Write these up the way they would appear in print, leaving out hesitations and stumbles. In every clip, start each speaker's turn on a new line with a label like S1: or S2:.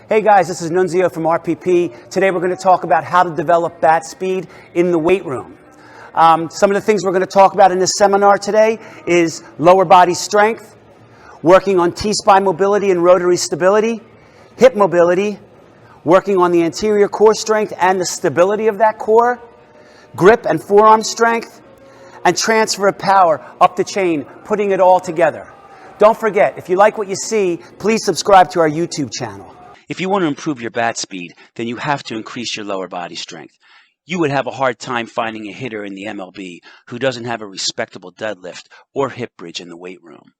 S1: Hey guys, this is Nunzio from RPP. Today we're going to talk about how to develop bat speed in the weight room. Some of the things we're going to talk about in this seminar today is lower body strength, working on T-spine mobility and rotary stability, hip mobility, working on the anterior core strength and the stability of that core, grip and forearm strength, and transfer of power up the chain, putting it all together. Don't forget, if you like what you see, please subscribe to our YouTube channel.
S2: If you want to improve your bat speed, then you have to increase your lower body strength. You would have a hard time finding a hitter in the MLB who doesn't have a respectable deadlift or hip bridge in the weight room.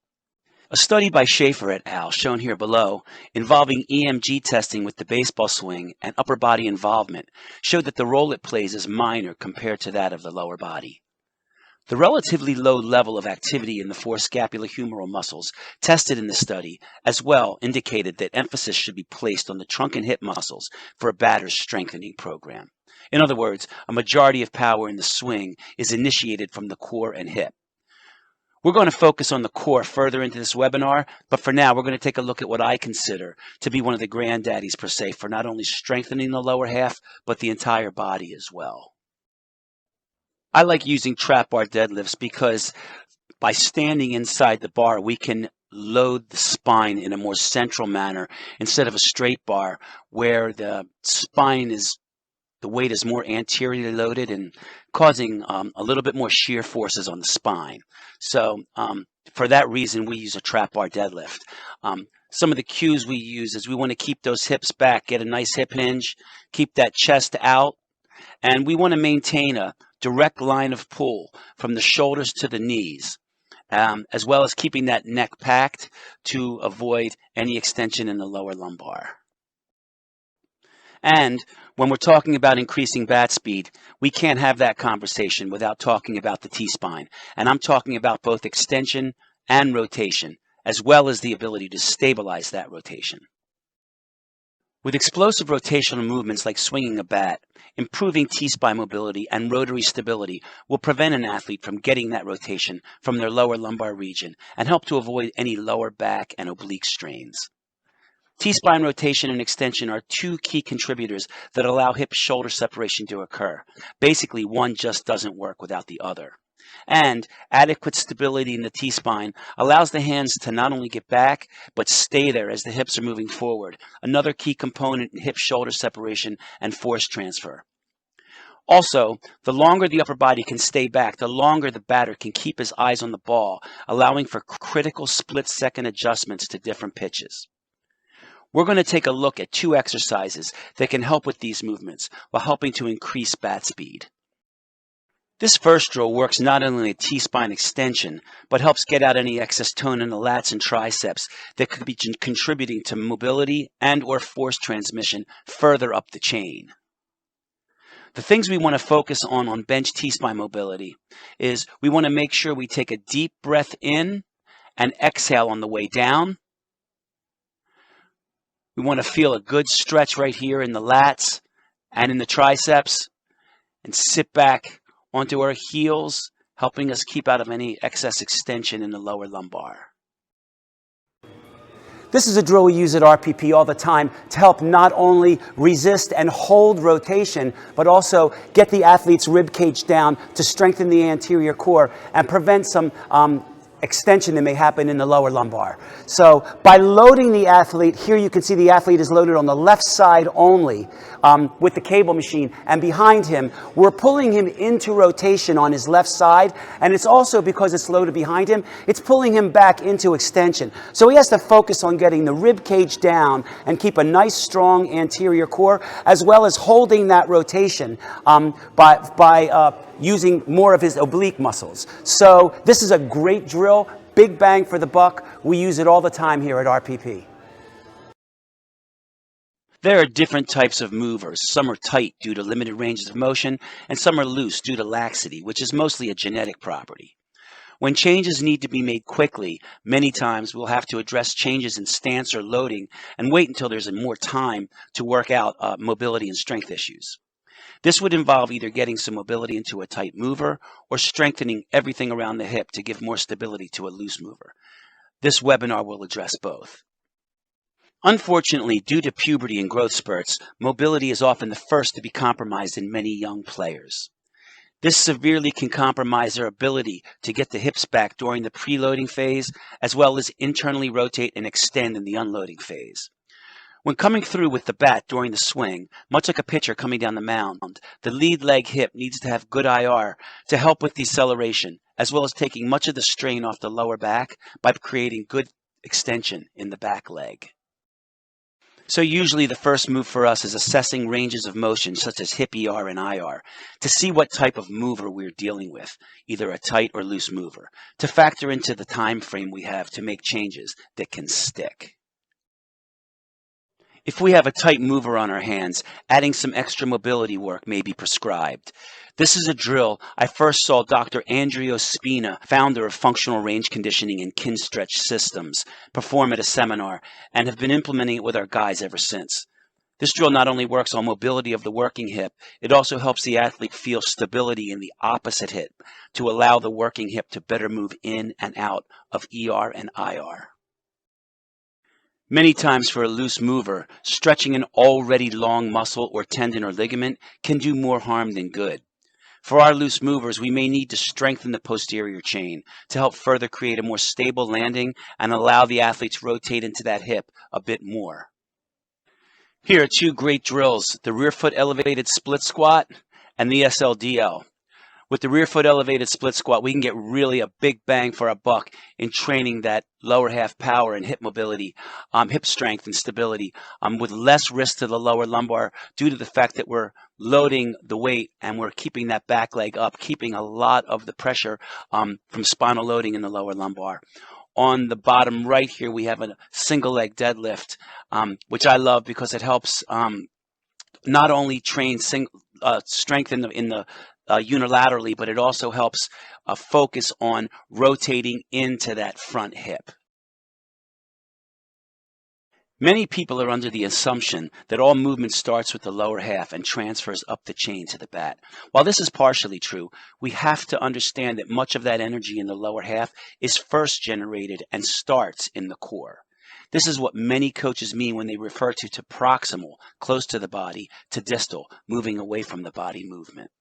S2: A study by Schaefer et al., shown here below, involving EMG testing with the baseball swing and upper body involvement, showed that the role it plays is minor compared to that of the lower body. The relatively low level of activity in the four scapulohumeral muscles tested in the study as well indicated that emphasis should be placed on the trunk and hip muscles for a batter's strengthening program. In other words, a majority of power in the swing is initiated from the core and hip. We're going to focus on the core further into this webinar, but for now we're going to take a look at what I consider to be one of the granddaddies per se for not only strengthening the lower half, but the entire body as well. I like using trap bar deadlifts because by standing inside the bar, we can load the spine in a more central manner instead of a straight bar where the weight is more anteriorly loaded and causing a little bit more shear forces on the spine. So for that reason, we use a trap bar deadlift. Some of the cues we use is we want to keep those hips back, get a nice hip hinge, keep that chest out, and we want to maintain a direct line of pull from the shoulders to the knees, as well as keeping that neck packed to avoid any extension in the lower lumbar. And when we're talking about increasing bat speed, we can't have that conversation without talking about the T-spine. And I'm talking about both extension and rotation, as well as the ability to stabilize that rotation. With explosive rotational movements like swinging a bat, improving T-spine mobility and rotary stability will prevent an athlete from getting that rotation from their lower lumbar region and help to avoid any lower back and oblique strains. T-spine rotation and extension are two key contributors that allow hip-shoulder separation to occur. Basically, one just doesn't work without the other. And adequate stability in the T-spine allows the hands to not only get back, but stay there as the hips are moving forward, another key component in hip-shoulder separation and force transfer. Also, the longer the upper body can stay back, the longer the batter can keep his eyes on the ball, allowing for critical split-second adjustments to different pitches. We're going to take a look at two exercises that can help with these movements while helping to increase bat speed. This first drill works not only a T-spine extension, but helps get out any excess tone in the lats and triceps that could be contributing to mobility and or force transmission further up the chain. The things we want to focus on bench T-spine mobility is we want to make sure we take a deep breath in and exhale on the way down. We want to feel a good stretch right here in the lats and in the triceps and sit back onto our heels, helping us keep out of any excess extension in the lower lumbar.
S1: This is a drill we use at RPP all the time to help not only resist and hold rotation, but also get the athlete's rib cage down to strengthen the anterior core and prevent some extension that may happen in the lower lumbar. So by loading the athlete, here you can see the athlete is loaded on the left side only with the cable machine, and behind him we're pulling him into rotation on his left side, and it's also because it's loaded behind him, it's pulling him back into extension. So he has to focus on getting the rib cage down and keep a nice strong anterior core, as well as holding that rotation by using more of his oblique muscles. So this is a great drill, big bang for the buck. We use it all the time here at RPP.
S2: There are different types of movers. Some are tight due to limited ranges of motion, and some are loose due to laxity, which is mostly a genetic property. When changes need to be made quickly, many times we'll have to address changes in stance or loading and wait until there's more time to work out mobility and strength issues. This would involve either getting some mobility into a tight mover or strengthening everything around the hip to give more stability to a loose mover. This webinar will address both. Unfortunately, due to puberty and growth spurts, mobility is often the first to be compromised in many young players. This severely can compromise their ability to get the hips back during the preloading phase, as well as internally rotate and extend in the unloading phase. When coming through with the bat during the swing, much like a pitcher coming down the mound, the lead leg hip needs to have good IR to help with deceleration, as well as taking much of the strain off the lower back by creating good extension in the back leg. So usually the first move for us is assessing ranges of motion such as hip ER and IR to see what type of mover we're dealing with, either a tight or loose mover, to factor into the time frame we have to make changes that can stick. If we have a tight mover on our hands, adding some extra mobility work may be prescribed. This is a drill I first saw Dr. Anterior, founder of Functional Range Conditioning and Kinstretch Systems, perform at a seminar, and have been implementing it with our guys ever since. This drill not only works on mobility of the working hip, it also helps the athlete feel stability in the opposite hip to allow the working hip to better move in and out of ER and IR. Many times for a loose mover, stretching an already long muscle or tendon or ligament can do more harm than good. For our loose movers, we may need to strengthen the posterior chain to help further create a more stable landing and allow the athlete to rotate into that hip a bit more. Here are two great drills, the rear foot elevated split squat and the SLDL. With the rear foot elevated split squat, we can get really a big bang for our buck in training that lower half power and hip mobility, hip strength and stability, with less risk to the lower lumbar due to the fact that we're loading the weight and we're keeping that back leg up, keeping a lot of the pressure from spinal loading in the lower lumbar. On the bottom right here, we have a single leg deadlift, which I love because it helps not only train strength in the unilaterally, but it also helps focus on rotating into that front hip. Many people are under the assumption that all movement starts with the lower half and transfers up the chain to the bat. While this is partially true, we have to understand that much of that energy in the lower half is first generated and starts in the core. This is what many coaches mean when they refer to proximal, close to the body, to distal, moving away from the body movement.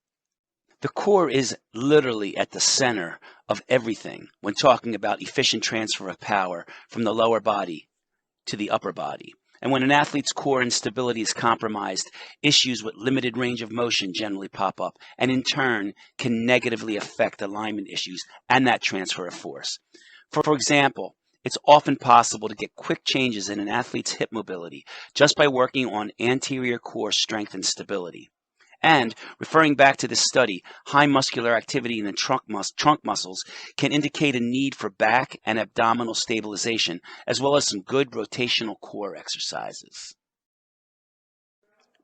S2: The core is literally at the center of everything when talking about efficient transfer of power from the lower body to the upper body. And when an athlete's core instability is compromised, issues with limited range of motion generally pop up and in turn can negatively affect alignment issues and that transfer of force. For example, it's often possible to get quick changes in an athlete's hip mobility just by working on anterior core strength and stability. And, referring back to this study, high muscular activity in the trunk muscles can indicate a need for back and abdominal stabilization, as well as some good rotational core exercises.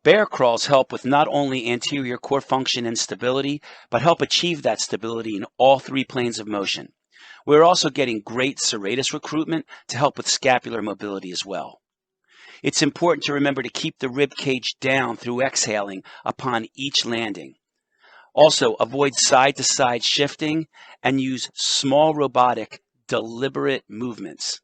S2: Bear crawls help with not only anterior core function and stability, but help achieve that stability in all three planes of motion. We're also getting great serratus recruitment to help with scapular mobility as well. It's important to remember to keep the rib cage down through exhaling upon each landing. Also, avoid side-to-side shifting and use small robotic, deliberate movements.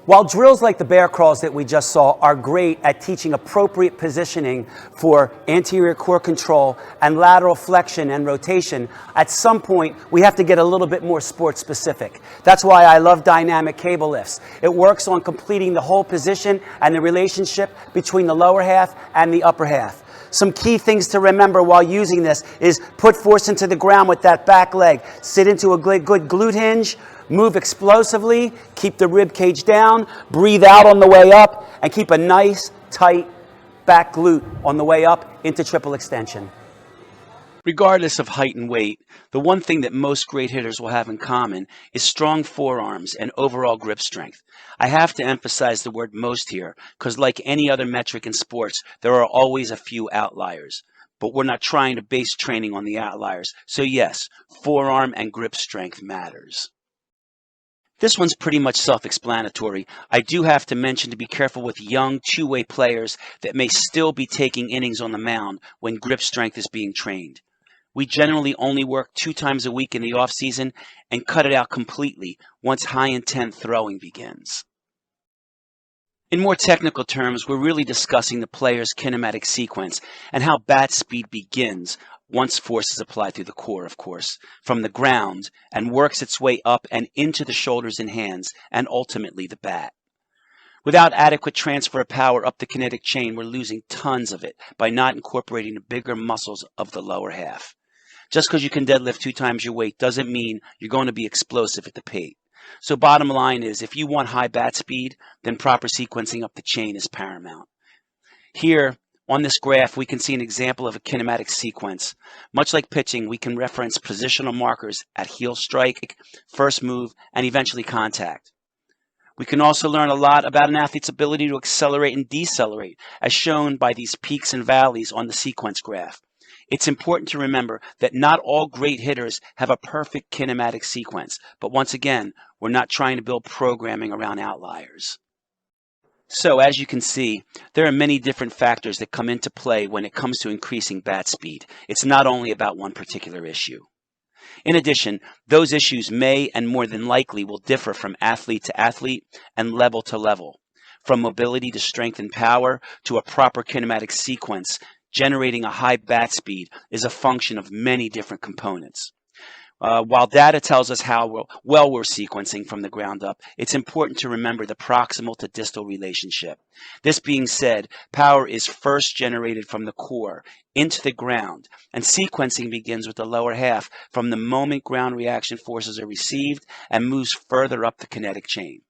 S1: While drills like the bear crawls that we just saw are great at teaching appropriate positioning for anterior core control and lateral flexion and rotation, at some point we have to get a little bit more sport specific. That's why I love dynamic cable lifts. It works on completing the whole position and the relationship between the lower half and the upper half. Some key things to remember while using this is put force into the ground with that back leg, sit into a good glute hinge, move explosively, keep the rib cage down, breathe out on the way up, and keep a nice, tight back glute on the way up into triple extension.
S2: Regardless of height and weight, the one thing that most great hitters will have in common is strong forearms and overall grip strength. I have to emphasize the word most here, because like any other metric in sports, there are always a few outliers. But we're not trying to base training on the outliers. So yes, forearm and grip strength matters. This one's pretty much self-explanatory. I do have to mention to be careful with young two-way players that may still be taking innings on the mound when grip strength is being trained. We generally only work 2 times a week in the off season and cut it out completely once high intent throwing begins. In more technical terms, we're really discussing the player's kinematic sequence and how bat speed begins once force is applied through the core, of course, from the ground and works its way up and into the shoulders and hands and ultimately the bat. Without adequate transfer of power up the kinetic chain, we're losing tons of it by not incorporating the bigger muscles of the lower half. Just because you can deadlift 2 times your weight doesn't mean you're going to be explosive at the plate. So bottom line is, if you want high bat speed, then proper sequencing up the chain is paramount. Here, on this graph, we can see an example of a kinematic sequence. Much like pitching, we can reference positional markers at heel strike, first move, and eventually contact. We can also learn a lot about an athlete's ability to accelerate and decelerate, as shown by these peaks and valleys on the sequence graph. It's important to remember that not all great hitters have a perfect kinematic sequence, but once again, we're not trying to build programming around outliers. So as you can see, there are many different factors that come into play when it comes to increasing bat speed. It's not only about one particular issue. In addition, those issues may and more than likely will differ from athlete to athlete and level to level. From mobility to strength and power to a proper kinematic sequence, generating a high bat speed is a function of many different components. While data tells us how well we're sequencing from the ground up, it's important to remember the proximal to distal relationship. This being said, power is first generated from the core into the ground, and sequencing begins with the lower half from the moment ground reaction forces are received and moves further up the kinetic chain.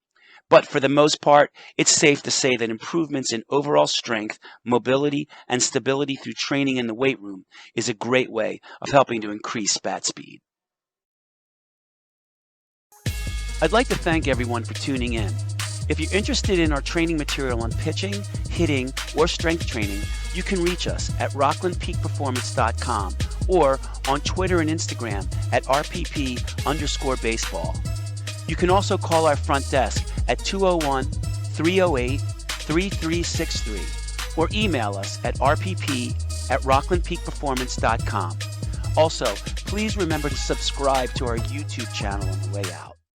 S2: But for the most part, it's safe to say that improvements in overall strength, mobility, and stability through training in the weight room is a great way of helping to increase bat speed. I'd like to thank everyone for tuning in. If you're interested in our training material on pitching, hitting, or strength training, you can reach us at rocklandpeakperformance.com or on Twitter and Instagram at RPP_baseball. You can also call our front desk at 201-308-3363 or email us at rpp@rocklandpeakperformance.com. Also, please remember to subscribe to our YouTube channel on the way out.